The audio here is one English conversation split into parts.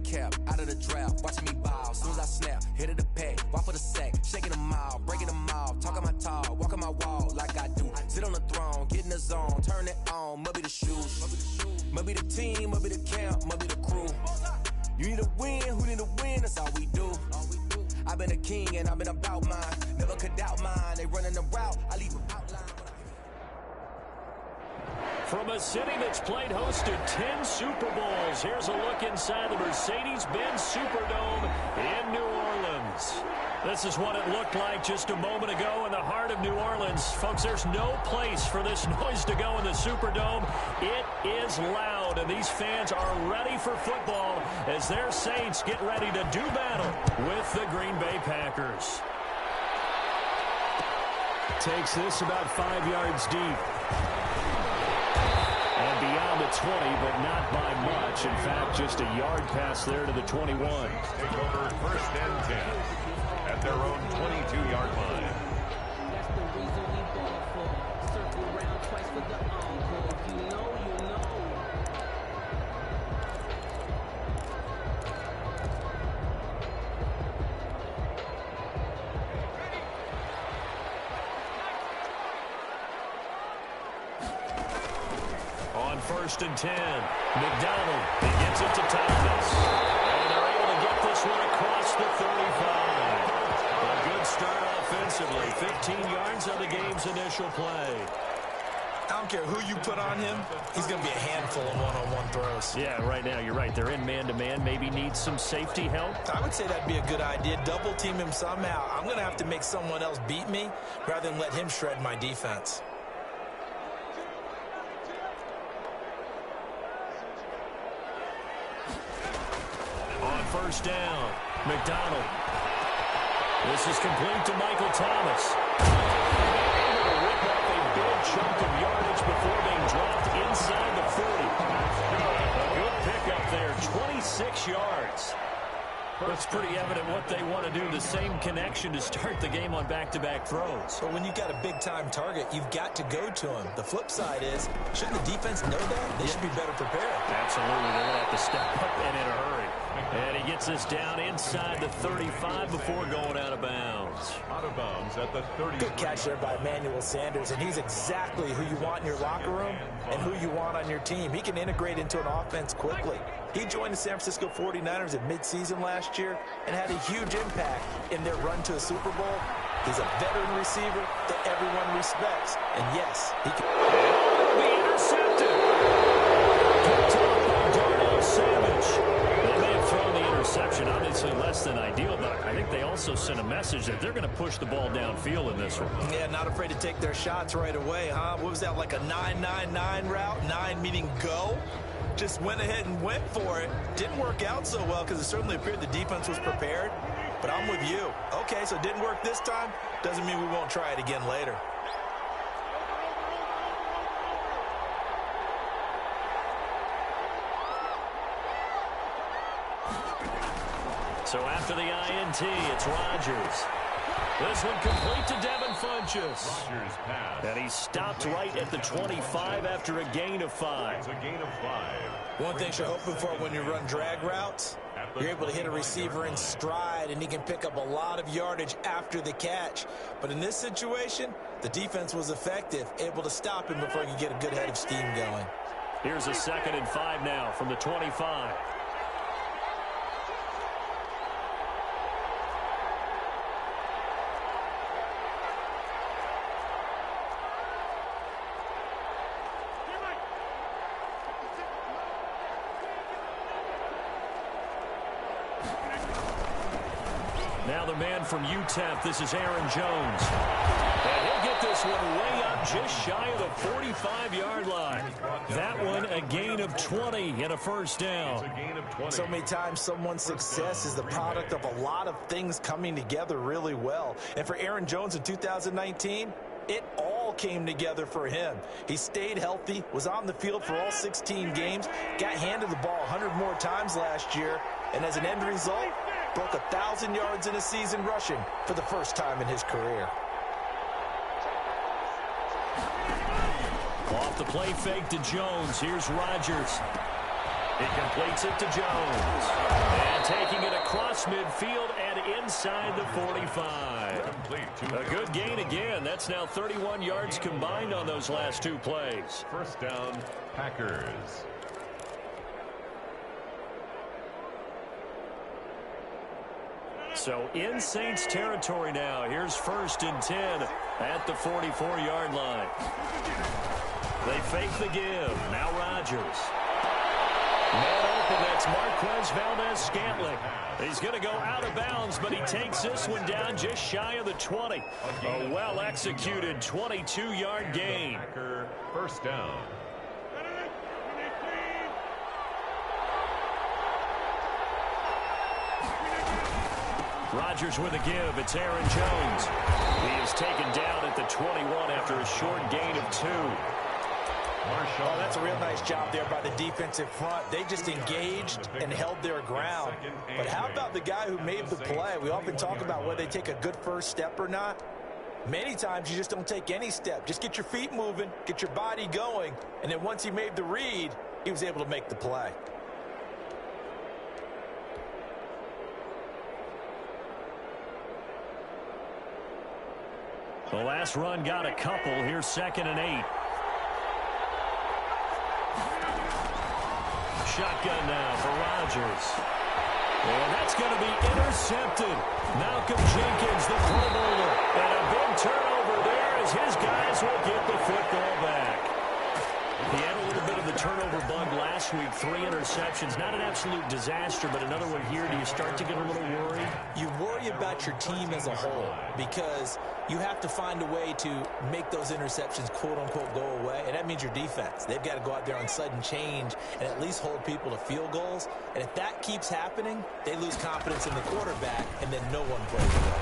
cap, out of the draft, watching me ball. Soon as I snap, hit of the pack, walk for the sack, shaking them all, breaking them all, talking my talk, walking my wall like I do. Sit on the throne, get in the zone, turn it on, must be the shoes, must be the team, must be the camp, must be the crew. You need a win, who need a win, that's all we do. I've been a king and I've been about mine, never could doubt mine. They running the route, I leave them outline. From a city that's played host to 10 Super Bowls, here's a look inside the Mercedes-Benz Superdome in New Orleans. This is what it looked like just a moment ago in the heart of New Orleans. Folks, there's no place for this noise to go in the Superdome. It is loud, and these fans are ready for football as their Saints get ready to do battle with the Green Bay Packers. Takes this about 5 yards deep. And beyond the 20, but not by much. In fact, just a yard pass there to the 21. Take over 1st and 10 at their own 22-yard line. That's the reason we ball for. Circle around twice for the encore. If you know, you know. On 1st and 10, McDonald, he gets it to Thomas. And they're able to get this one across the 35. A good start offensively. 15 yards on the game's initial play. I don't care who you put on him, he's going to be a handful of one-on-one throws. Yeah, right now, you're right. They're in man-to-man. Maybe need some safety help. I would say that'd be a good idea. Double team him somehow. I'm going to have to make someone else beat me rather than let him shred my defense. On 1st down, McDonald. This is complete to Michael Thomas. Able to rip up a big chunk of yardage before being dropped inside the 40. A good pickup there, 26 yards. It's pretty evident what they want to do. The same connection to start the game on back-to-back throws. But when you've got a big-time target, you've got to go to him. The flip side is, shouldn't the defense know that? They should be better prepared. Absolutely. They're going to have to step up and in a hurry. And he gets this down inside the 35 before going out of bounds. Out of bounds at the 30. Good catch there by Emmanuel Sanders, and he's exactly who you want in your locker room and who you want on your team. He can integrate into an offense quickly. He joined the San Francisco 49ers at midseason last year and had a huge impact in their run to a Super Bowl. He's a veteran receiver that everyone respects. And yes, he can. Be intercepted. Picked up by Darnell Savage. They may have thrown the interception, obviously less than ideal, but I think they also sent a message that they're going to push the ball downfield in this one. Yeah, not afraid to take their shots right away, huh? What was that, like a 9-9-9 route? 9 meaning go? Just went ahead and went for it. Didn't work out so well because it certainly appeared the defense was prepared. But I'm with you. Okay, so it didn't work this time. Doesn't mean we won't try it again later. So after the INT, it's Rodgers. This one complete to Devin Funchess. And he stopped right at the 25 after a gain of 5. It's a gain of 5. One thing you're hoping for when you run drag routes, you're able to hit a receiver in stride, and he can pick up a lot of yardage after the catch. But in this situation, the defense was effective, able to stop him before he could get a good head of steam going. Here's a 2nd and 5 now from the 25. Now the man from UTEP, this is Aaron Jones. And he'll get this one way up just shy of the 45-yard line. That one a gain of 20 and a 1st down. So many times someone's success is the product of a lot of things coming together really well. And for Aaron Jones in 2019, it all came together for him. He stayed healthy, was on the field for all 16 games, got handed the ball 100 more times last year, and as an end result, broke 1,000 yards in a season rushing for the first time in his career. Off the play fake to Jones. Here's Rodgers. He completes it to Jones. And taking it across midfield and inside the 45. A good gain again. That's now 31 yards combined on those last two plays. First down, Packers. So in Saints territory now. Here's 1st and 10 at the 44-yard line. They fake the give. Now Rodgers. Man open, that's Marquez Valdez-Scantling. He's going to go out of bounds, but he takes this one down just shy of the 20. A well-executed 22-yard gain. First down. Rodgers with a give. It's Aaron Jones. He is taken down at the 21 after a short gain of 2. Oh, that's a real nice job there by the defensive front. They just engaged and held their ground. But how about the guy who made the play? We often talk about whether they take a good first step or not. Many times you just don't take any step. Just get your feet moving, get your body going, and then once he made the read, he was able to make the play. The last run got a couple. Here's 2nd and 8. Shotgun now for Rodgers. And that's going to be intercepted. Malcolm Jenkins, the Pro Bowler. And a big turnover there as his guys will get the football back. He had a little bit of the turnover bug last week. 3 interceptions. Not an absolute disaster, but another one here. Do you start to get a little worried? You worry about your team as a whole because you have to find a way to make those interceptions, quote-unquote, go away, and that means your defense. They've got to go out there on sudden change and at least hold people to field goals, and if that keeps happening, they lose confidence in the quarterback, and then no one plays well.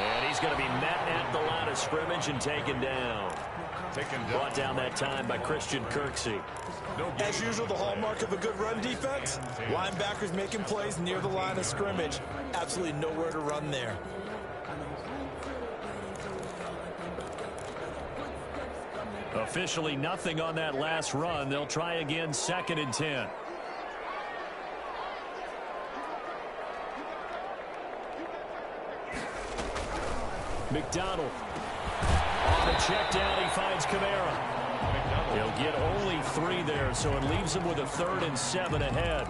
And he's going to be met at the line of scrimmage and taken down. Brought down that time by Christian Kirksey. As usual, the hallmark of a good run defense, linebackers making plays near the line of scrimmage. Absolutely nowhere to run there. Officially nothing on that last run. They'll try again, 2nd and 10. McDonald. On the check down, he finds Kamara. He'll get only 3 there, so it leaves him with a 3rd and 7 ahead.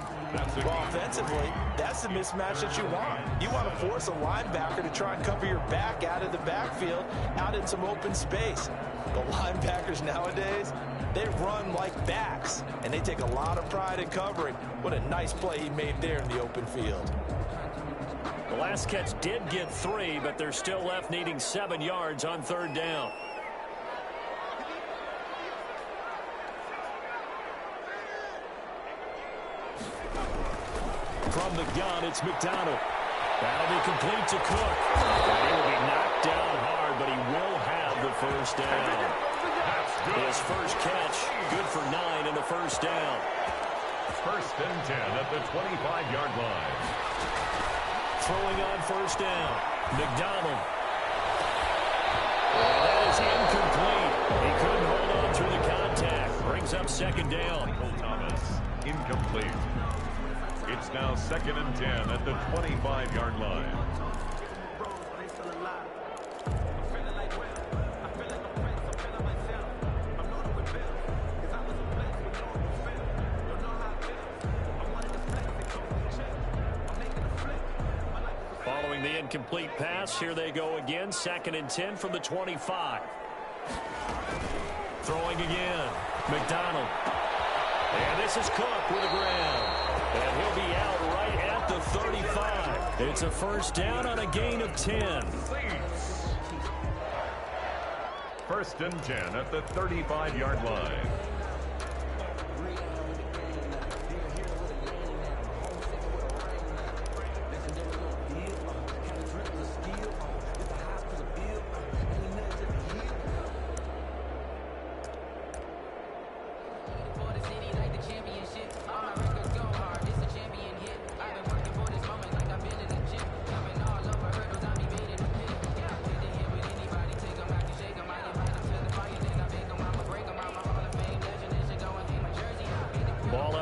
Well, offensively, that's the mismatch that you want. You want to force a linebacker to try and cover your back out of the backfield, out in some open space. The linebackers nowadays, they run like backs, and they take a lot of pride in covering. What a nice play he made there in the open field. The last catch did get 3, but they're still left needing 7 yards on 3rd down. From the gun, it's McDonald. That'll be complete to Cook. And he will be knocked down hard, but he will have the first down. His first catch, good for 9 and a first down. 1st and 10 at the 25-yard line. Throwing on first down, McDonald. And that is incomplete. He couldn't hold on through the contact. Brings up 2nd down. Thomas, incomplete. It's now 2nd and 10 at the 25-yard line. Following the incomplete pass, here they go again. 2nd and 10 from the 25. Throwing again. McDonald. And this is Cook with the ground. And he'll be out right at the 35. It's a first down on a gain of 10. 1st and 10 at the 35-yard line.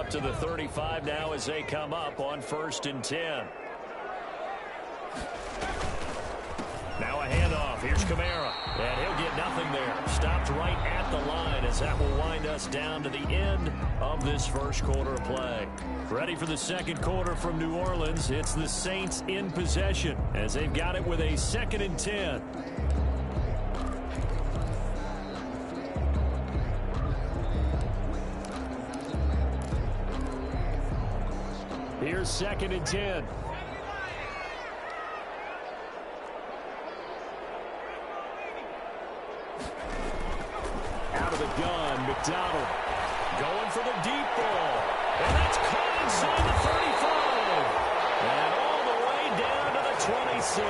up to the 35 now as they come up on 1st and 10. Now a handoff. Here's Kamara. And he'll get nothing there. Stopped right at the line as that will wind us down to the end of this first quarter of play. Ready for the second quarter from New Orleans. It's the Saints in possession as they've got it with a 2nd and 10. Here's 2nd and 10. Out of the gun, McDonald going for the deep ball. And that's caught inside the 35. And all the way down to the 26.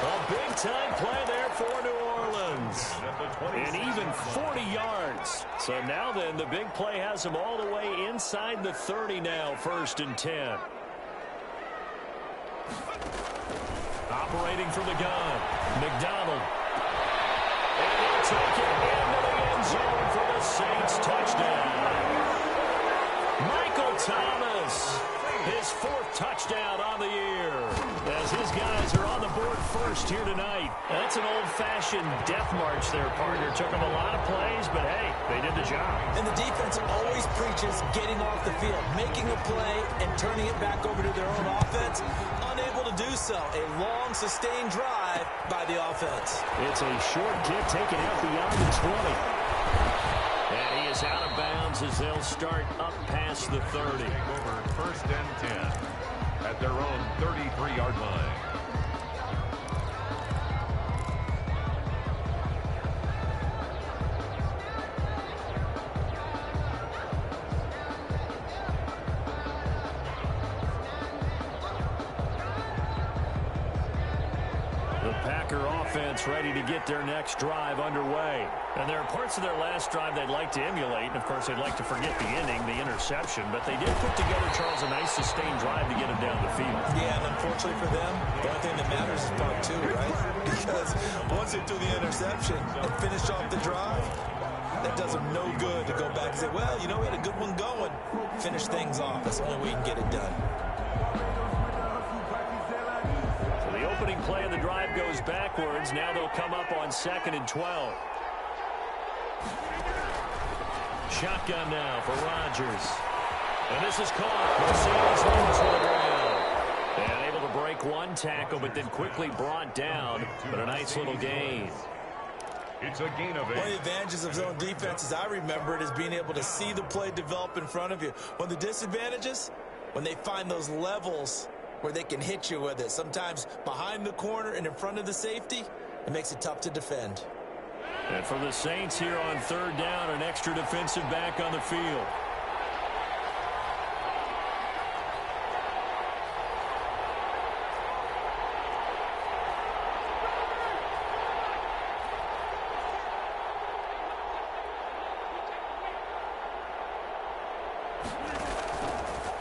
A big-time play there for New Orleans. And even 40 yards. So now then, the big play has them all the way inside the 30 now, 1st and 10. Operating from the gun, McDonald. And he'll take it into the end zone for the Saints touchdown. Michael Thomas, his 4th touchdown on the year. As his guys are on the board first here tonight. That's an old-fashioned death march there, partner. Took them a lot of plays, but hey, they did the job. And the defense always preaches getting off the field, making a play, and turning it back over to their own offense. Unable to do so. A long, sustained drive by the offense. It's a short kick taken out beyond the 20. And he is out of bounds as they'll start up past the 30. Over 1st and 10 at their own 33-yard line. The Packer offense ready to get their next drive underway. And there are parts of their last drive they'd like to emulate. And, of course, they'd like to forget the ending, the interception. But they did put together, Charles, a nice sustained drive to get them down the field. Yeah, and unfortunately for them, the only thing that matters is part 2, right? Because once they do the interception and finish off the drive, that does them no good to go back and say, well, you know, we had a good one going. Finish things off. That's the only way you can get it done. The opening play of the drive goes backwards. Now they'll come up on 2nd and 12. Shotgun now for Rodgers. And this is caught. Mercedes lands to the ground. And able to break one tackle, but then quickly brought down. But a nice little gain. It's a gain of 8. One of the advantages of zone defense, as I remember it, is being able to see the play develop in front of you. One of the disadvantages, when they find those levels where they can hit you with it. Sometimes behind the corner and in front of the safety, it makes it tough to defend. And for the Saints here on 3rd down, an extra defensive back on the field.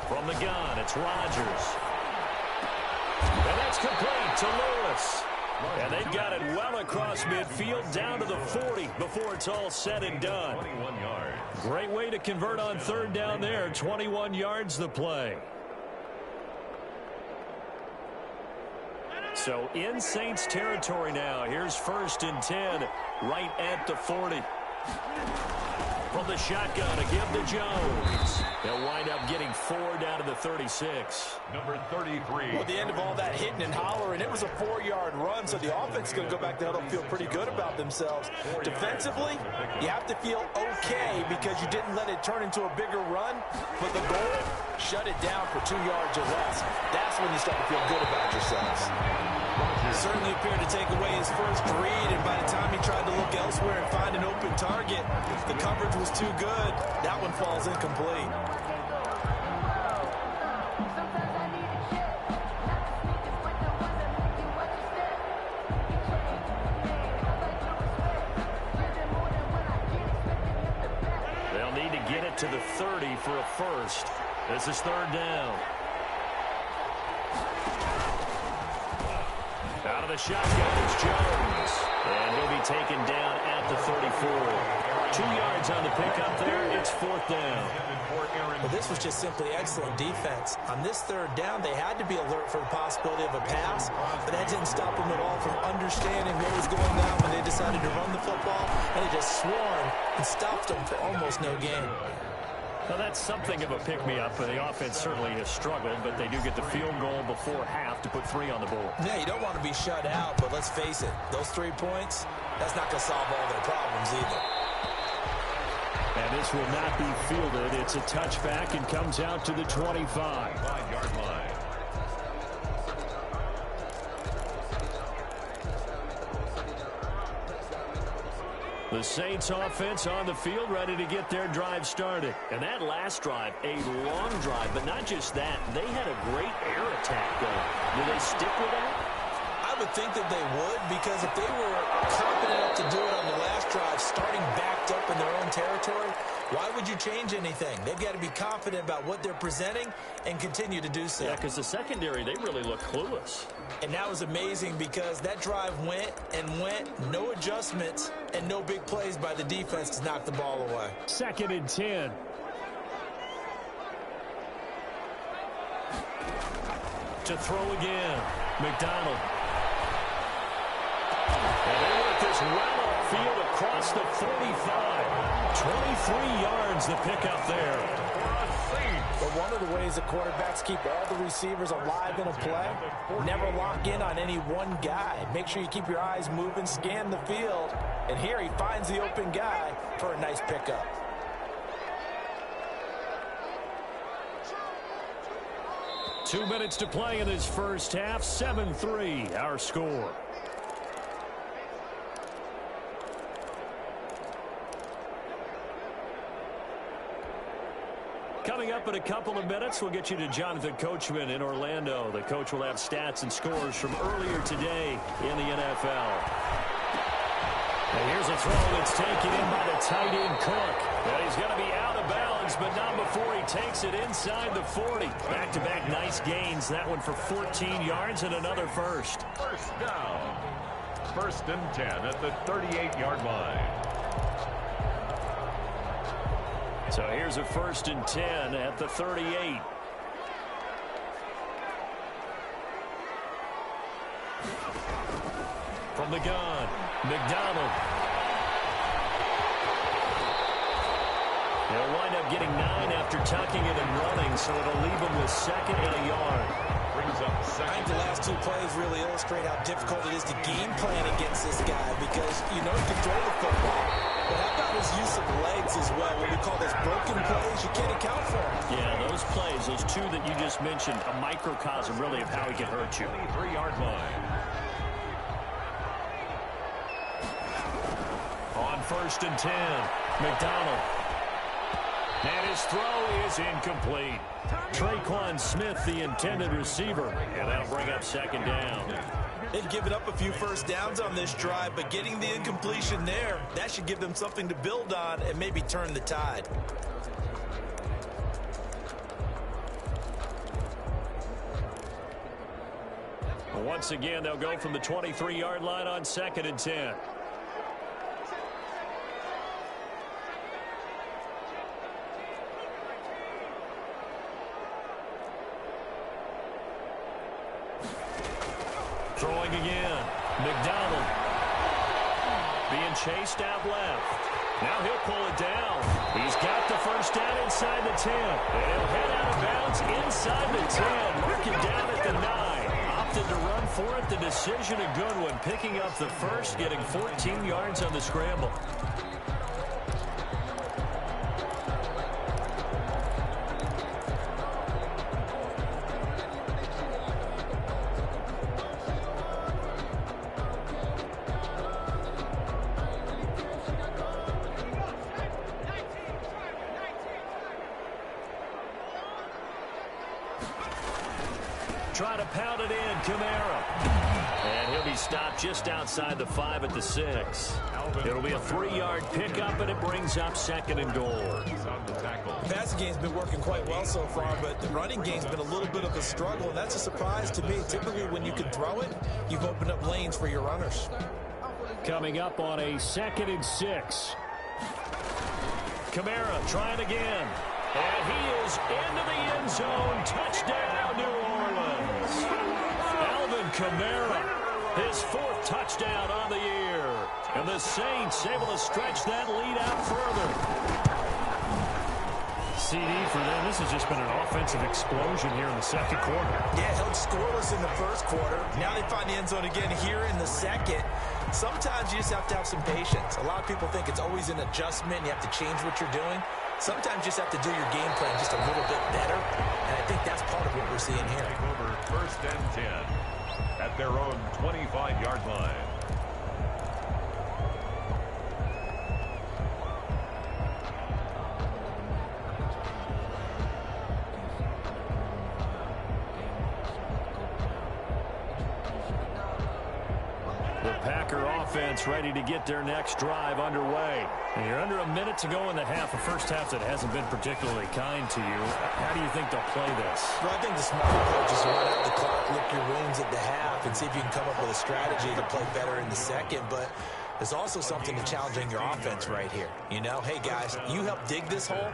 From the gun, it's Rodgers. And that's complete to Lewis. And they've got it well across midfield down to the 40 before it's all said and done. 21 yards. Great way to convert on 3rd down there. 21 yards the play. So in Saints territory now. Here's 1st and 10 right at the 40. From the shotgun to give to Jones. They'll wind up getting 4 down to the 36. Number 33. Well, at the end of all that hitting and hollering, it was a 4-yard run, so the offense is going to go back there and feel pretty good about themselves. Defensively, you have to feel okay because you didn't let it turn into a bigger run, but the goal, shut it down for 2 yards or less. That's when you start to feel good about yourselves. Certainly appeared to take away his first read, and by the time he tried to look elsewhere and find an open target, the coverage was too good. That one falls incomplete. They'll need to get it to the 30 for a first. This is 3rd down. Out of the shotgun is Jones. And he'll be taken down at the 34. 2 yards on the pickup there. It's 4th down. Well, this was just simply excellent defense. On this 3rd down, they had to be alert for the possibility of a pass, but that didn't stop them at all from understanding what was going on when they decided to run the football, and they just swarmed and stopped them for almost no gain. Well, that's something of a pick-me-up. The offense certainly has struggled, but they do get the field goal before half to put 3 on the board. Yeah, you don't want to be shut out, but let's face it, those 3 points, that's not going to solve all their problems either. And this will not be fielded. It's a touchback and comes out to the 25. 5-yard line. The Saints offense on the field, ready to get their drive started. And that last drive, a long drive, but not just that. They had a great air attack going. Do they stick with that? I would think that they would, because if they were confident enough to do it on the last drive, starting backed up in their own territory, why would you change anything? They've got to be confident about what they're presenting and continue to do so. Yeah, because the secondary, they really look clueless. And that was amazing because that drive went and went, no adjustments, and no big plays by the defense to knock the ball away. 2nd and 10. To throw again, McDonald. And they work this well upfield across the 45. 23 yards the pickup there. But one of the ways the quarterbacks keep all the receivers alive in a play, never lock in on any one guy. Make sure you keep your eyes moving, scan the field. And here he finds the open guy for a nice pickup. Two minutes to play in this first half. 7-3 our score. Coming up in a couple of minutes, we'll get you to Jonathan Coachman in Orlando. The coach will have stats and scores from earlier today in the NFL. And here's a throw that's taken in by the tight end Cook. And he's going to be out of bounds, but not before he takes it inside the 40. Back-to-back nice gains. That one for 14 yards and another first. First down. 1st and 10 at the 38-yard line. So here's a 1st and 10 at the 38. From the gun, McDonald. They'll wind up getting 9 after tucking it and running, so it'll leave them with 2nd and a yard. Brings up 2nd. I think the last 2 plays really illustrate how difficult it is to game plan against this guy, because you know he can throw the football. But how about his use of legs as well? What we call those broken plays, you can't account for them. Yeah, those plays, those 2 that you just mentioned, a microcosm really of how he can hurt you. 23-yard line. On 1st and 10, McDonald. And his throw is incomplete. Traquan Smith, the intended receiver, and that'll bring up 2nd down. They've given up a few first downs on this drive, but getting the incompletion there, that should give them something to build on and maybe turn the tide. Once again, they'll go from the 23-yard line on 2nd and 10. Throwing again. McDonald. Being chased out left. Now he'll pull it down. He's got the first down inside the 10. And he'll head out of bounds inside the 10. Working down at the 9. Opted to run for it. The decision a good one. Picking up the first, getting 14 yards on the scramble. Try to pound it in, Kamara. And he'll be stopped just outside the 5 at the 6. It'll be a 3-yard pickup, and it brings up 2nd and goal. The passing game's been working quite well so far, but the running game's been a little bit of a struggle, and that's a surprise to me. Typically, when you can throw it, you've opened up lanes for your runners. Coming up on a 2nd and 6. Kamara trying again. And he is into the end zone. Touchdown, New Orleans. Alvin Kamara, his 4th touchdown on the year. And the Saints able to stretch that lead out further. CD for them. This has just been an offensive explosion here in the second quarter. Yeah, held scoreless in the first quarter. Now they find the end zone again here in the second. Sometimes you just have to have some patience. A lot of people think it's always an adjustment. You have to change what you're doing. Sometimes you just have to do your game plan just a little bit better. And I think that's part of what we're seeing here. Take over 1st and 10 at their own 25-yard line. Packer offense ready to get their next drive underway. And you're under a minute to go in the half, a first half that hasn't been particularly kind to you. How do you think they'll play this? Well, I think the smart approach is to run out the clock, lick your wounds at the half, and see if you can come up with a strategy to play better in the second. But there's also something to challenging your offense right here. You know, hey, guys, you help dig this hole.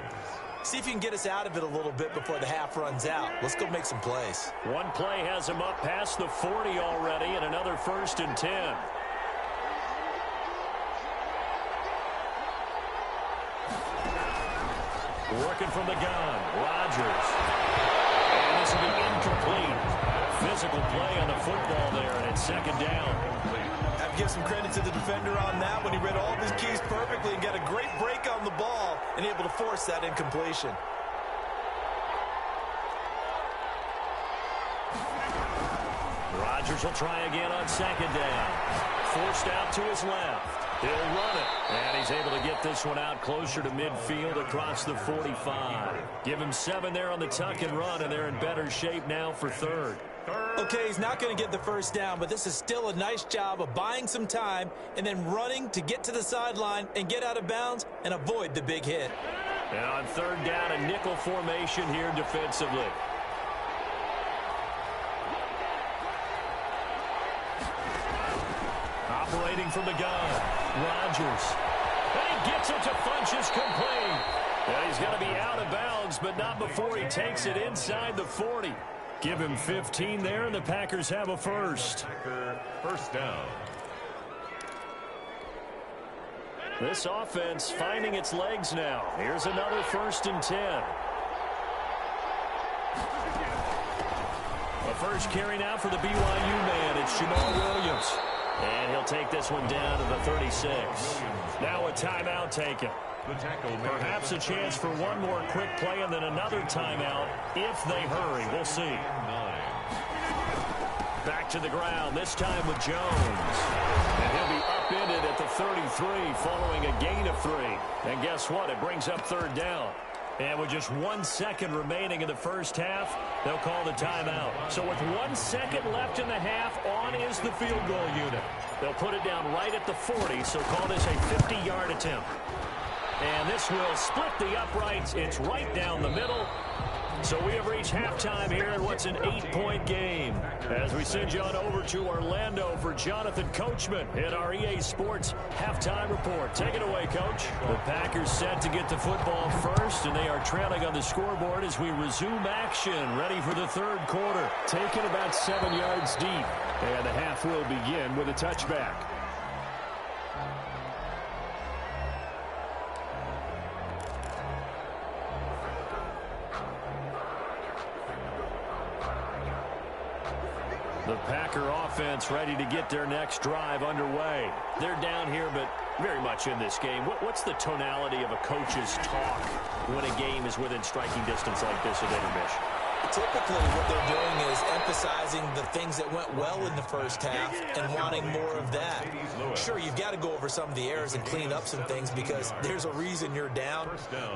See if you can get us out of it a little bit before the half runs out. Let's go make some plays. One play has him up past the 40 already, and another 1st and 10. Working from the gun, Rodgers. And this will be incomplete. Physical play on the football there, and it's 2nd down. I have to give some credit to the defender on that when he read all of his keys perfectly and got a great break on the ball and able to force that incompletion. Rodgers will try again on 2nd down. Forced out to his left. He'll run it. And he's able to get this one out closer to midfield across the 45. Give him 7 there on the tuck and run, and they're in better shape now for 3rd. Okay, he's not going to get the first down, but this is still a nice job of buying some time and then running to get to the sideline and get out of bounds and avoid the big hit. And on 3rd down, a nickel formation here defensively. Operating from the gun, Rodgers. And he gets it to Funchess complete. And he's going to be out of bounds, but not before he takes it inside the 40. Give him 15 there, and the Packers have a first. Packer 1st down. This offense finding its legs now. Here's another 1st and 10. The first carry now for the BYU man. It's Jamal Williams. And he'll take this one down to the 36. Now a timeout taken. Perhaps a chance for one more quick play and then another timeout if they hurry. We'll see. Back to the ground, this time with Jones. And he'll be upended at the 33 following a gain of 3. And guess what? It brings up 3rd down. And with just 1 second remaining in the first half, they'll call the timeout. So with 1 second left in the half, on is the field goal unit. They'll put it down right at the 40, so call this a 50-yard attempt. And this will split the uprights. It's right down the middle. So we have reached halftime here in what's an 8-point game. As we send you on over to Orlando for Jonathan Coachman in our EA Sports Halftime Report. Take it away, Coach. The Packers set to get the football first, and they are trailing on the scoreboard as we resume action, ready for the 3rd quarter. Taken about 7 yards deep, and the half will begin with a touchback. The Packer offense ready to get their next drive underway. They're down here, but very much in this game. What's the tonality of a coach's talk when a game is within striking distance like this at intermission? Typically, what they're doing is emphasizing the things that went well in the first half and wanting more of that. Sure, you've got to go over some of the errors and clean up some things because there's a reason you're down.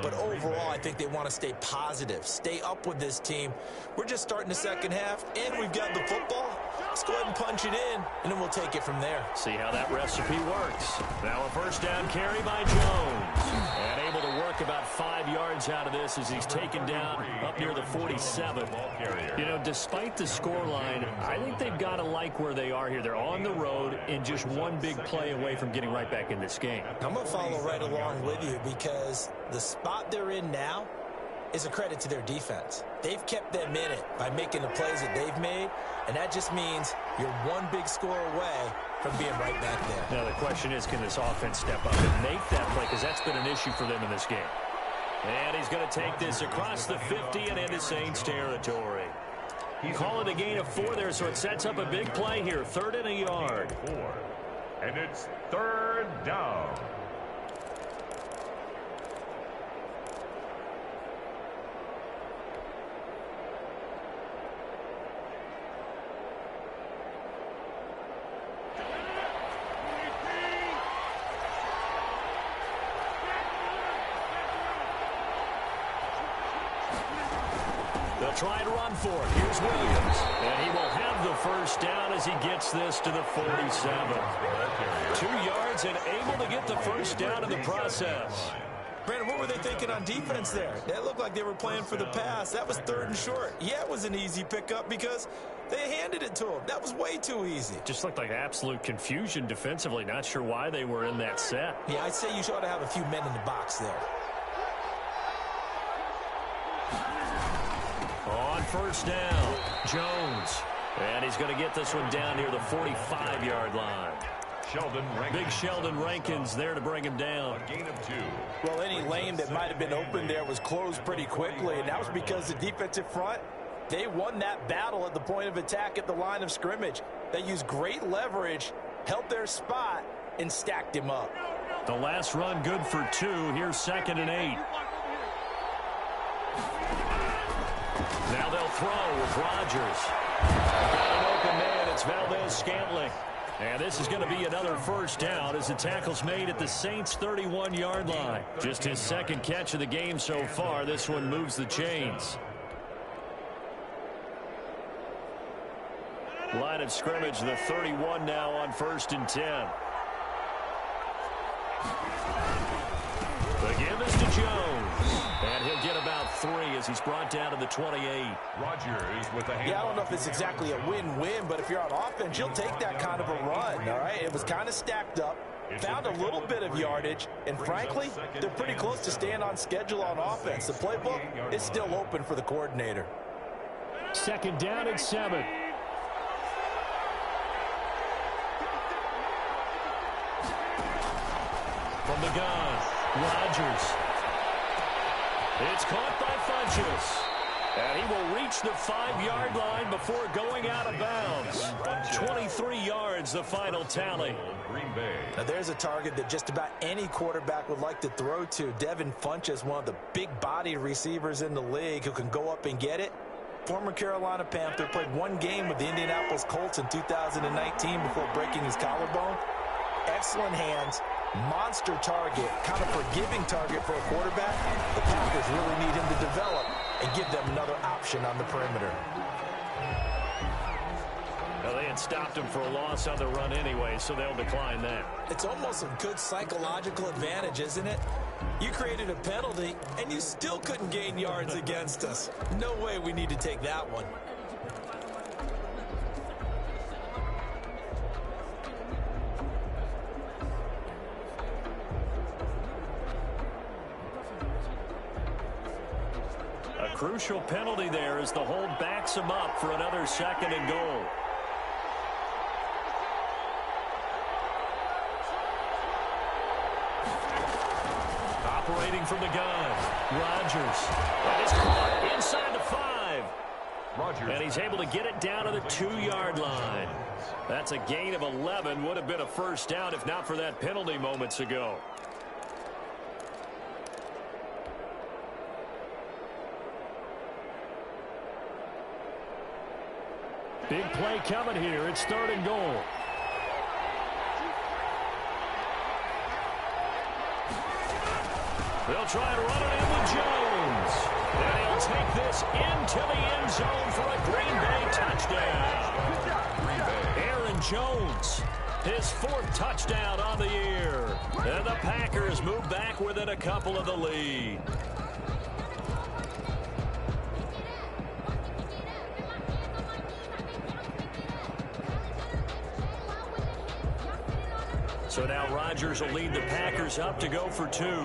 But overall, I think they want to stay positive, stay up with this team. We're just starting the second half, and we've got the football. Let's go ahead and punch it in, and then we'll take it from there. See how that recipe works. Now a first down carry by Jones. And able to work about 5 5 yards out of this as he's taken down up near the 47. You know, despite the scoreline, I think they've got to like where they are here. They're on the road and just one big play away from getting right back in this game. I'm going to follow right along with you because the spot they're in now is a credit to their defense. They've kept them in it by making the plays that they've made, and that just means you're one big score away from being right back there. Now the question is, can this offense step up and make that play, because that's been an issue for them in this game. And he's going to take this across the 50 and into Saints territory. Call it a gain of 4 there, so it sets up a big play here. 3rd and a yard. And it's 3rd down. They'll try and run for it. Here's Williams. And he will have the first down as he gets this to the 47. 2 yards and able to get the first down in the process. Brandon, what were they thinking on defense there? That looked like they were playing for the pass. That was 3rd and short. Yeah, it was an easy pickup because they handed it to him. That was way too easy. Just looked like absolute confusion defensively. Not sure why they were in that set. Yeah, I'd say you ought to have a few men in the box there. On first down, Jones. And he's going to get this one down near the 45-yard line. Big Sheldon Rankins there to bring him down. A gain of 2. Well, any lane that might have been open there was closed pretty quickly, and that was because the defensive front, they won that battle at the point of attack at the line of scrimmage. They used great leverage, held their spot, and stacked him up. The last run good for 2. Here's 2nd and 8. Now they'll throw with Rodgers. Got an open man. It's Valdez-Scantling. And this is going to be another first down as the tackle's made at the Saints' 31-yard line. Just his 2nd catch of the game so far. This one moves the chains. Line of scrimmage, the 31 now on 1st and 10. The give is to Jones. And he'll get about 3 as he's brought down to the 28. Rodgers with the hand. Yeah, I don't know if it's exactly a win-win, but if you're on offense, you'll take that kind of a run, all right? It was kind of stacked up, found a little bit of yardage, and frankly, they're pretty close to staying on schedule on offense. The playbook is still open for the coordinator. 2nd down and 7. From the gun, Rodgers. It's caught by Funchess. And he will reach the 5-yard line before going out of bounds. 23 yards, the final tally. Green Bay. Now there's a target that just about any quarterback would like to throw to. Devin Funchess, one of the big-bodied receivers in the league who can go up and get it. Former Carolina Panther, played 1 game with the Indianapolis Colts in 2019 before breaking his collarbone. Excellent hands, monster target, kind of forgiving target for a quarterback. The Packers really need him to develop and give them another option on the perimeter. Well, they had stopped him for a loss on the run anyway, so they'll decline that. It's almost a good psychological advantage, isn't it? You created a penalty, and you still couldn't gain yards against us. No way we need to take that one. A crucial penalty there as the hold backs him up for another 2nd and goal. Operating from the gun, Rodgers. That is caught inside the 5. Rodgers. And he's able to get it down to the 2-yard line. That's a gain of 11. Would have been a first down if not for that penalty moments ago. Big play coming here. It's 3rd and goal. They'll try to run it in with Jones. And he'll take this into the end zone for a Green Bay touchdown. Aaron Jones, his 4th touchdown on the year. And the Packers move back within a couple of the lead. So now Rodgers will lead the Packers up to go for 2. Now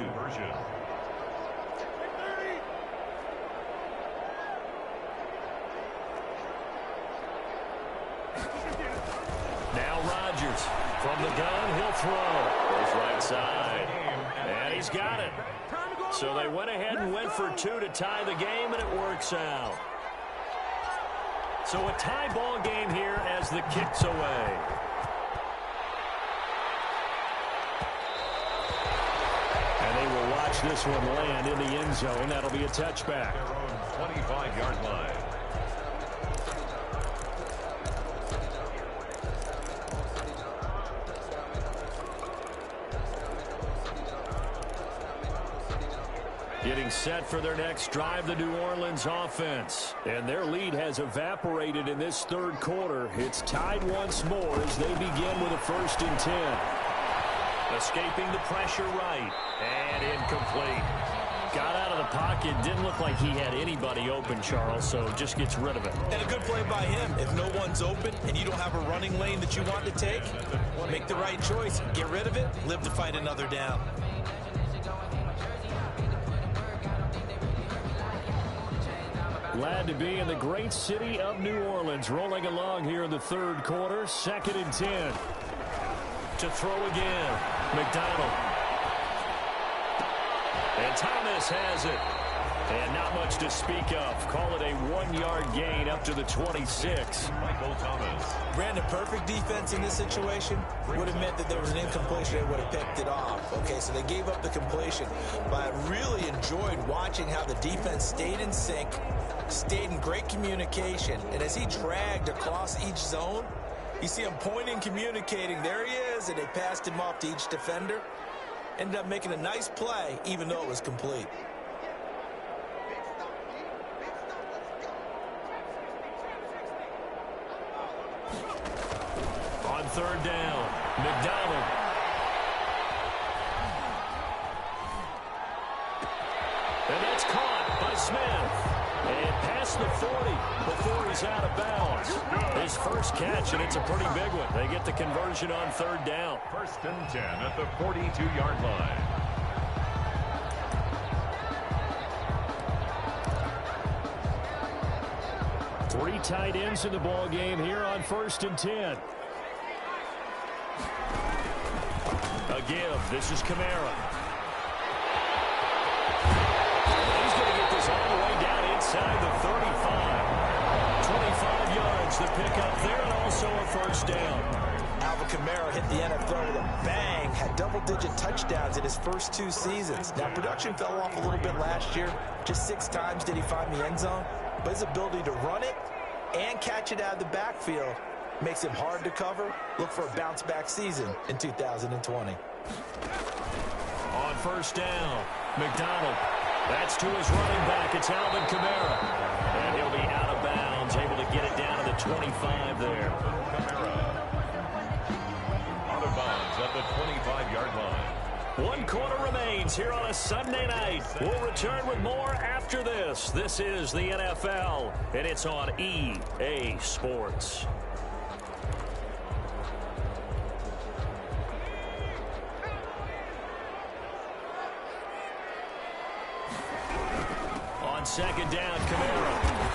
Rodgers from the gun, he'll throw. Goes right side. And he's got it. So they went ahead and went for 2 to tie the game, and it works out. So a tie ball game here as the kick's away. And they will watch this one land in the end zone. That'll be a touchback. Their own 25-yard line. Getting set for their next drive, the New Orleans offense. And their lead has evaporated in this third quarter. It's tied once more as they begin with a 1st and 10. Escaping the pressure right. And incomplete. Got out of the pocket. Didn't look like he had anybody open, Charles, so just gets rid of it. And a good play by him. If no one's open and you don't have a running lane that you want to take, make the right choice. Get rid of it. Live to fight another down. Glad to be in the great city of New Orleans. Rolling along here in the third quarter. 2nd and 10. To throw again. McDonald. And Thomas has it. And not much to speak of. Call it a 1-yard gain up to the 26. Michael Thomas. Brandon, perfect defense in this situation would have meant that there was an incompletion. They would have picked it off. Okay, so they gave up the completion. But I really enjoyed watching how the defense stayed in sync, stayed in great communication. And as he dragged across each zone, you see him pointing, communicating. There he is, and they passed him off to each defender. Ended up making a nice play, even though it was complete. On 3rd down, McDonald. And that's caught by Smith. And past the 40 before he's out of bounds. His first catch, and it's a pretty big one. They get the conversion on 3rd down. 1st and 10 at the 42-yard line. Three tight ends in the ball game here on 1st and 10. A give. This is Kamara. He's going to get this all the way down inside the 35. 25 yards, the pickup there, and also a 1st down. Alvin Kamara hit the NFL with a bang, had double-digit touchdowns in his first 2 seasons. Now, production fell off a little bit last year. Just 6 times did he find the end zone. But his ability to run it and catch it out of the backfield makes him hard to cover. Look for a bounce-back season in 2020. On 1st down, McDonald. That's to his running back. It's Alvin Kamara. And he'll be out of bounds, able to get it down to the 25 there. Kamara. Out of bounds at the 25-yard line. 1 quarter remains here on a Sunday night. We'll return with more after this. This is the NFL, and it's on EA Sports. On 2nd down, Kamara.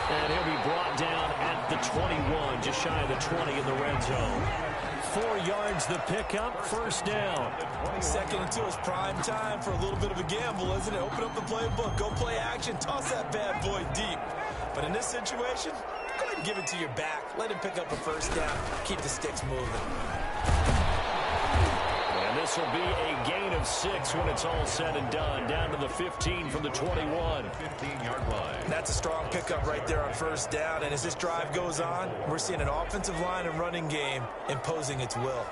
And he'll be brought down at the 21, just shy of the 20 in the red zone. 4 yards the pickup, 1st down. 2nd and 2 is prime time for a little bit of a gamble, isn't it? Open up the playbook, go play action, toss that bad boy deep. But in this situation, go ahead and give it to your back. Let him pick up a 1st down. Keep the sticks moving. And this will be a gain of 6 when it's all said and done. Down to the 15 from the 21. 15-yard line. That's a strong pickup right there on 1st down. And as this drive goes on, we're seeing an offensive line and running game imposing its will.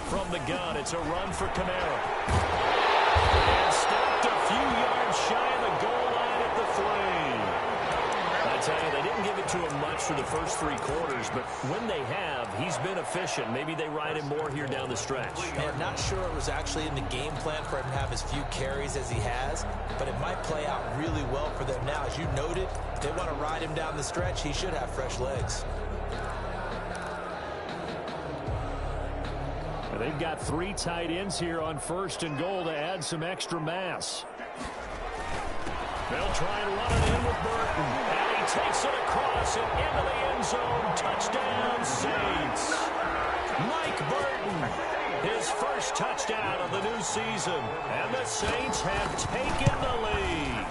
From the gun, it's a run for Kamara. And stopped a few yards shy of the goal line at the 3. I tell you, they didn't give it to him much for the first 3 quarters, but when they have, he's been efficient. Maybe they ride him more here down the stretch. And not sure it was actually in the game plan for him to have as few carries as he has, but it might play out really well for them now. As you noted, they want to ride him down the stretch. He should have fresh legs. And they've got 3 tight ends here on 1st and goal to add some extra mass. They'll try and run it in with Burton. And he takes it across and into the end zone. Touchdown, Saints. Mike Burton, his first touchdown of the new season. And the Saints have taken the lead.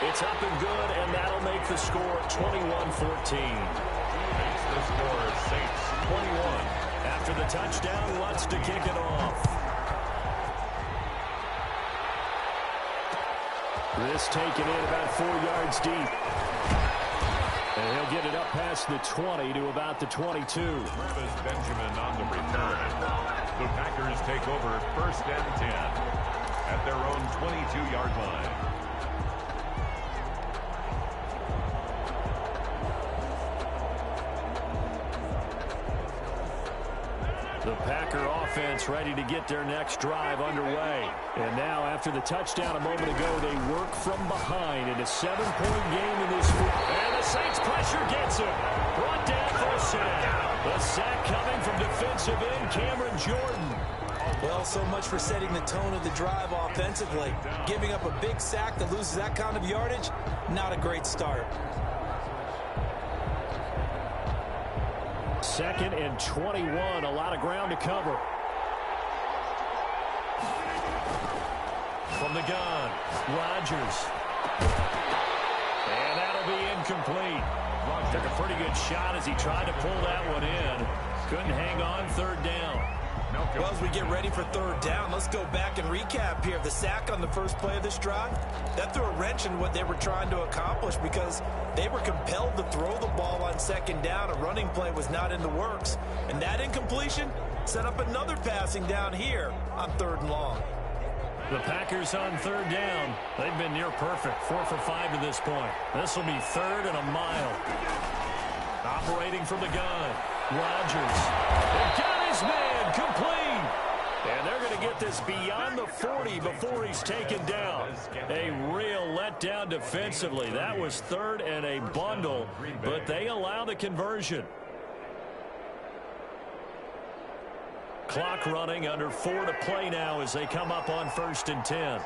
It's up and good, and that'll make the score 21-14. Makes the score Saints 21. After the touchdown, Lutz to kick it off. This taken in about 4 yards deep. And he'll get it up past the 20 to about the 22. Travis Benjamin on the return. The Packers take over 1st and 10 at their own 22-yard line. The Packer offense ready to get their next drive underway. And now, after the touchdown a moment ago, they work from behind in a 7-point game in this. And the Saints pressure gets him. Brought down for a sack. The sack coming from defensive end Cameron Jordan. Well, so much for setting the tone of the drive offensively. Giving up a big sack that loses that kind of yardage, not a great start. 2nd and 21, a lot of ground to cover. From the gun, Rodgers. And that'll be incomplete. Took a pretty good shot as he tried to pull that one in. Couldn't hang on, 3rd down. Well, as we get ready for 3rd down, let's go back and recap here. The sack on the first play of this drive, that threw a wrench in what they were trying to accomplish because they were compelled to throw the ball on 2nd down. A running play was not in the works. And that incompletion set up another passing down here on 3rd and long. The Packers on 3rd down. They've been near perfect, 4 for 5 to this point. This will be 3rd and a mile. Operating from the gun, Rodgers. They've got his man, complete. And they're going to get this beyond the 40 before he's taken down. A real letdown defensively. That was 3rd and a bundle, but they allow the conversion. Clock running, under 4 to play now as they come up on 1st and 10.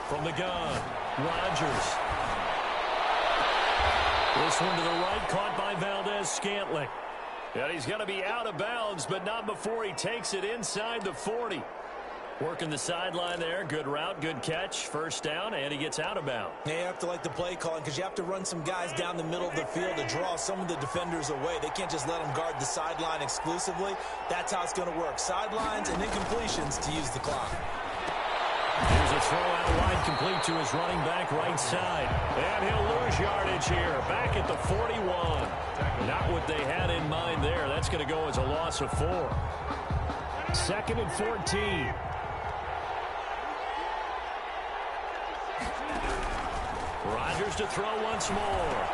From the gun, Rodgers. This one to the right, caught by Valdez-Scantling. And he's going to be out of bounds, but not before he takes it inside the 40. Working the sideline there. Good route, good catch. 1st down, and he gets out of bounds. Yeah, you have to like the play calling because you have to run some guys down the middle of the field to draw some of the defenders away. They can't just let them guard the sideline exclusively. That's how it's going to work. Sidelines and incompletions to use the clock. Here's a throw out wide, complete to his running back right side. And he'll lose yardage here. Back at the 41. Not what they had in mind there. That's going to go as a loss of 4. 2nd and 14. Rodgers to throw once more.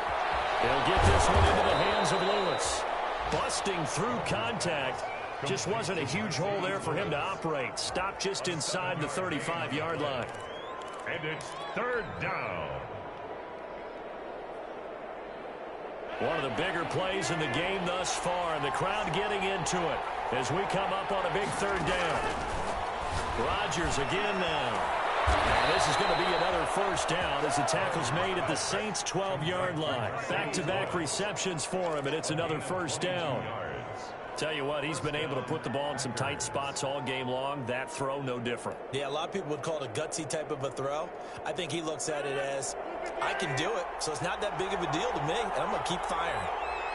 He'll get this one into the hands of Lewis. Busting through contact. Just wasn't a huge hole there for him to operate. Stopped just inside the 35-yard line. And it's 3rd down. One of the bigger plays in the game thus far, and the crowd getting into it as we come up on a big 3rd down. Rodgers again now. And this is going to be another 1st down as the tackle's made at the Saints' 12-yard line. Back-to-back receptions for him, and it's another 1st down. Tell you what, he's been able to put the ball in some tight spots all game long. That throw, no different. Yeah, a lot of people would call it a gutsy type of a throw. I think he looks at it as, I can do it, so it's not that big of a deal to me, and I'm going to keep firing.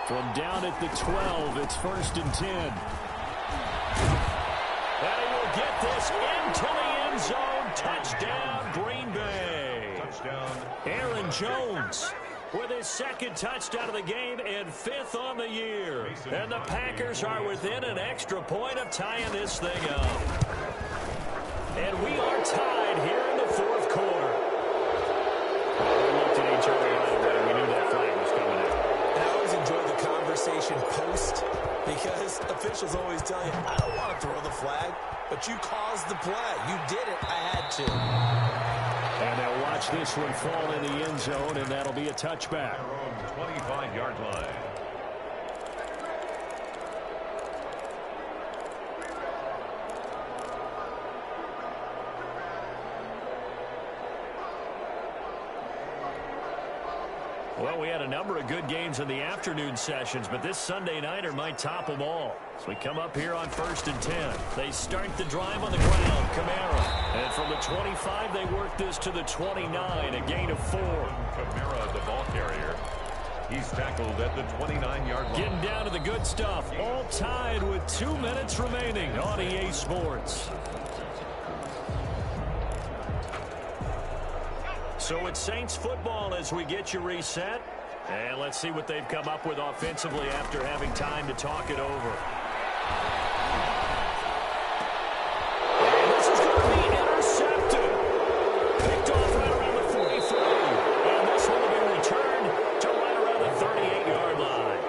From down at the 12, it's 1st and 10. And he will get this into the end zone. Touchdown, Green Bay. Touchdown. Aaron Jones with his 2nd touchdown of the game and 5th on the year. And the Packers are within an extra point of tying this thing up. And we are tied here in the 4th quarter. We looked at each other right away. We knew that flag was coming out. And I always enjoy the conversation post because officials always tell you, I don't want to throw the flag, but you caused the play. You did it. I had to. And they'll watch this one fall in the end zone, and that'll be a touchback. Their own 25-yard line. Well, we had a number of good games in the afternoon sessions, but this Sunday nighter might top them all. So we come up here on 1st and 10. They start the drive on the ground, Kamara. And from the 25, they work this to the 29, a gain of 4. Kamara, the ball carrier. He's tackled at the 29-yard line. Getting down to the good stuff. All tied with 2 minutes remaining on EA Sports. So it's Saints football as we get you reset. And let's see what they've come up with offensively after having time to talk it over. And this is going to be intercepted. Picked off right around the 43. And this one will be returned to right around the 38-yard line.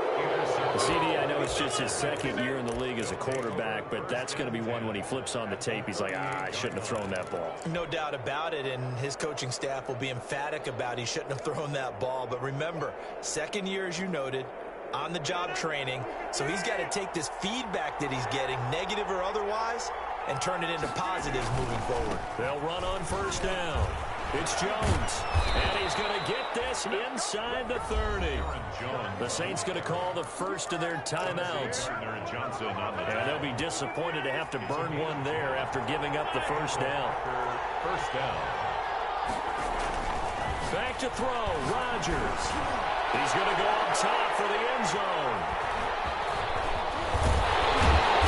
CD, I know it's just his second year in the league as a quarterback, but that's going to be one when he flips on the tape. He's like, I shouldn't have thrown that ball. No doubt about it, and his coaching staff will be emphatic about he shouldn't have thrown that ball. But remember, second year, as you noted, on-the-job training, so he's got to take this feedback that he's getting, negative or otherwise, and turn it into positives moving forward. They'll run on 1st down. It's Jones, and he's going to get this inside the 30. The Saints going to call the first of their timeouts. And they'll be disappointed to have to burn one there after giving up the 1st down. First down. Back to throw, Rodgers. He's going to go up top for the end zone.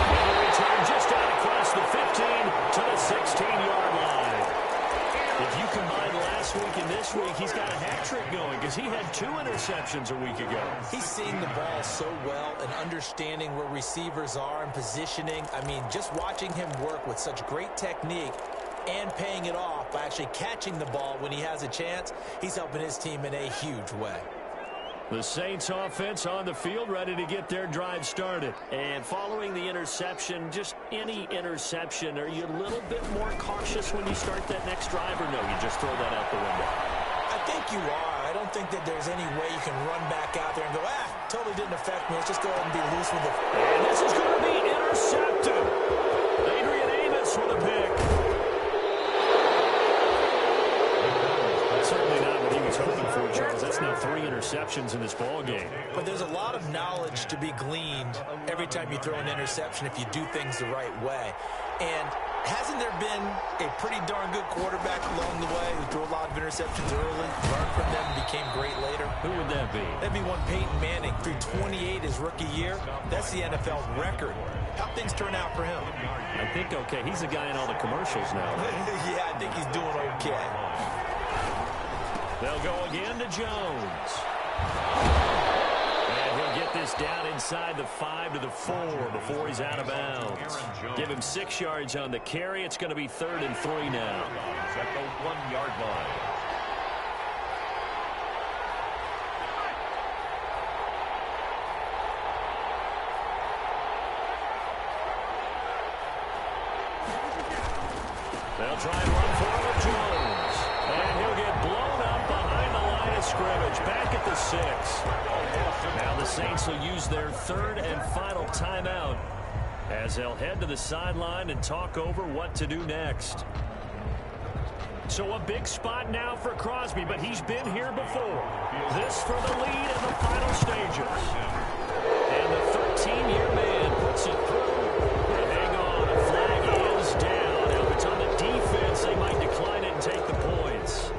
And the return just out across the 15 to the 16-yard line. If you combine last week and this week, he's got a hat trick going because he had 2 interceptions a week ago. He's seeing the ball so well and understanding where receivers are and positioning. I mean, just watching him work with such great technique and paying it off by actually catching the ball when he has a chance, he's helping his team in a huge way. The Saints offense on the field, ready to get their drive started. And following the interception, just any interception, are you a little bit more cautious when you start that next drive, or no, you just throw that out the window? I think you are. I don't think that there's any way you can run back out there and go, totally didn't affect me. Let's just go ahead and be loose with it. And this is going to be intercepted. Adrian Amos with a pick. Certainly not what he was hoping for, Charles. That's now 3 interceptions in this ball game. But there's a lot of knowledge to be gleaned every time you throw an interception if you do things the right way. And hasn't there been a pretty darn good quarterback along the way who threw a lot of interceptions early, learned from them, and became great later? Who would that be? That'd be one Peyton Manning, threw 28 his rookie year. That's the NFL record. How'd things turn out for him? I think okay. He's the guy in all the commercials now. Yeah, I think he's doing okay. They'll go again to Jones. And he'll get this down inside the 5 to the 4 before he's out of bounds. Give him 6 yards on the carry. It's going to be 3rd and 3 now. He's at the 1-yard line. They'll try and run for it with Jones. And he'll get blown up behind the line of scrimmage. Back at the 6. Now the Saints will use their 3rd and final timeout as they'll head to the sideline and talk over what to do next. So a big spot now for Crosby, but he's been here before. This for the lead in the final stages. And the 13-year man puts it through. And hang on, a flag is down. Now if it's on the defense, they might decline it and take the points.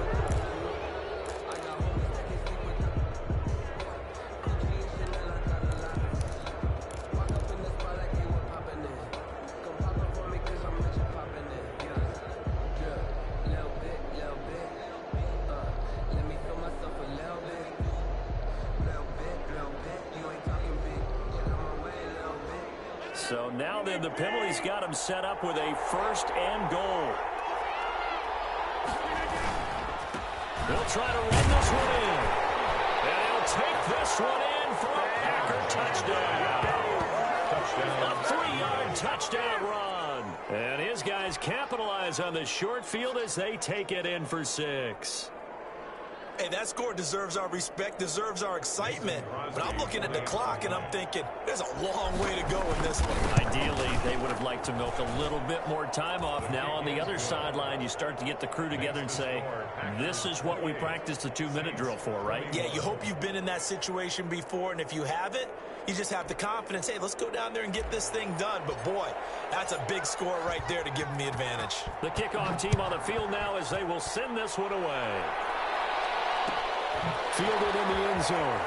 So now then, the penalty's got him set up with a 1st and goal. They'll try to run this one in. And he'll take this one in for a Packer touchdown. A 3-yard touchdown run. And his guys capitalize on the short field as they take it in for 6. Hey, that score deserves our respect, deserves our excitement. But I'm looking at the clock, and I'm thinking, there's a long way to go in this one. Ideally, they would have liked to milk a little bit more time off. Now on the other sideline, you start to get the crew together and say, this is what we practiced the 2-minute drill for, right? Yeah, you hope you've been in that situation before, and if you haven't, you just have the confidence, hey, let's go down there and get this thing done. But, boy, that's a big score right there to give them the advantage. The kickoff team on the field now as they will send this one away. Fielded in the end zone.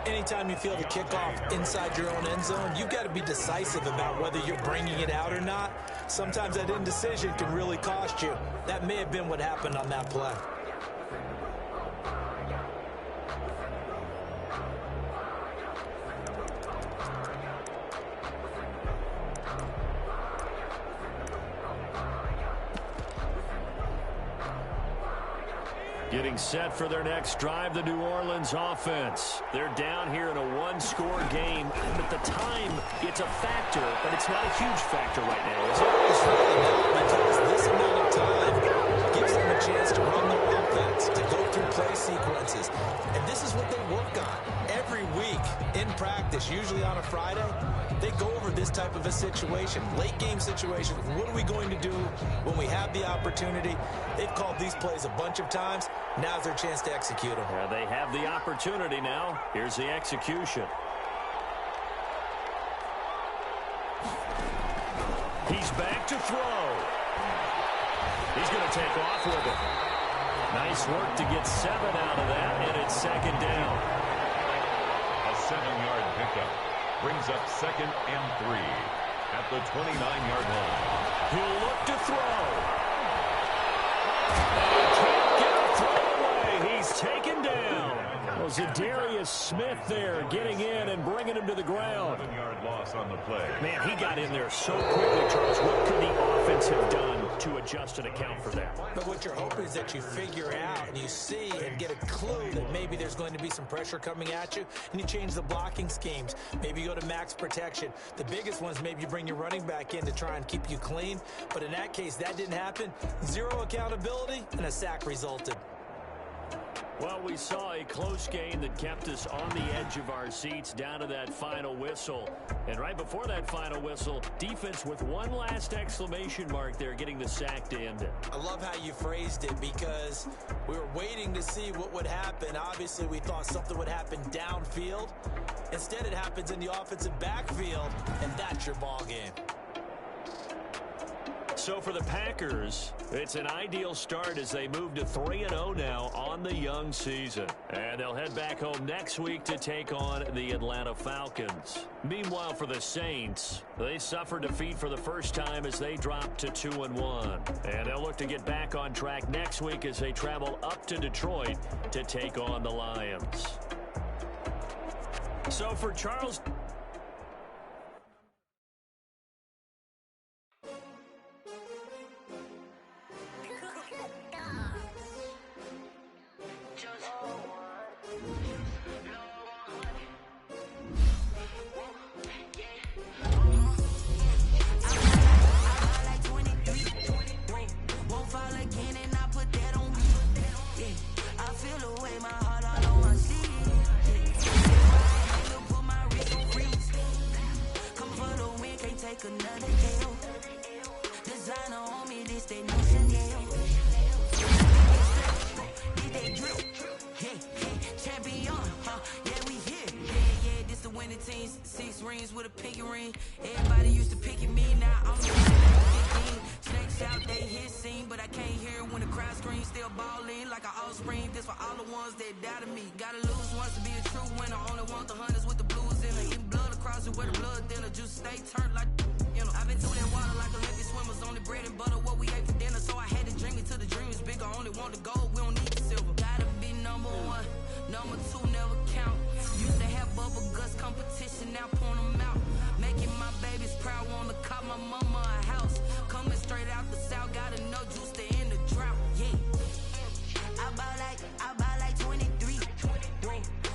Anytime you feel the kickoff inside your own end zone, you've got to be decisive about whether you're bringing it out or not. Sometimes that indecision can really cost you. That may have been what happened on that play. Getting set for their next drive, the New Orleans offense. They're down here in a one-score game. At the time, it's a factor, but it's not a huge factor right now, is it? It's really not, because this amount of time gives them a chance to run their offense, to go through play sequences. And this is what they work on every week in practice, usually on a Friday. They go over this type of a situation, late game situation. What are we going to do when we have the opportunity? They've called these plays a bunch of times. Now's their chance to execute them. Yeah, they have the opportunity now. Here's the execution. He's back to throw. He's going to take off with it. Nice work to get 7 out of that, and it's second down. A 7-yard pickup brings up 2nd and 3 at the 29-yard line. He'll look to throw. And can't get a throw away. He's taken down. Well, Zadarius Smith there getting in and bringing him to the ground. 7-yard loss on the play. Man, he got in there so quickly, Charles. What could the offense have done to adjust and account for that? But what you're hoping is that you figure out and you see and get a clue that maybe there's going to be some pressure coming at you, and you change the blocking schemes. Maybe you go to max protection. The biggest ones, maybe you bring your running back in to try and keep you clean. But in that case, that didn't happen. Zero accountability, and a sack resulted. Well, we saw a close game that kept us on the edge of our seats down to that final whistle. And right before that final whistle, defense with one last exclamation mark there, getting the sack to end it. I love how you phrased it, because we were waiting to see what would happen. Obviously, we thought something would happen downfield. Instead, it happens in the offensive backfield, and that's your ball game. So for the Packers, it's an ideal start as they move to 3-0 now on the young season. And they'll head back home next week to take on the Atlanta Falcons. Meanwhile, for the Saints, they suffered defeat for the first time as they dropped to 2-1. And they'll look to get back on track next week as they travel up to Detroit to take on the Lions. So for Charles...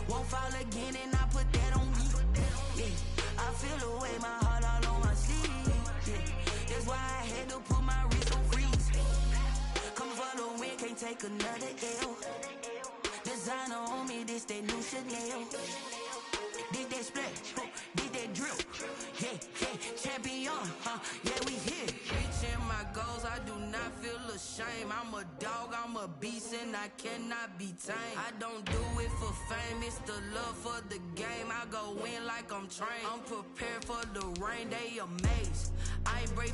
Won't fall again, and I put that on me. Yeah, I feel the way my heart all on another L. Designer on me, this that new Chanel. Did that splash, did that drip. Yeah, champion, yeah, we here. Reaching my goals, I do not feel ashamed. I'm a dog, I'm a beast, and I cannot be tamed. I don't do it for fame, it's the love for the game. I go in like I'm trained. I'm prepared for the rain, they amazed. I break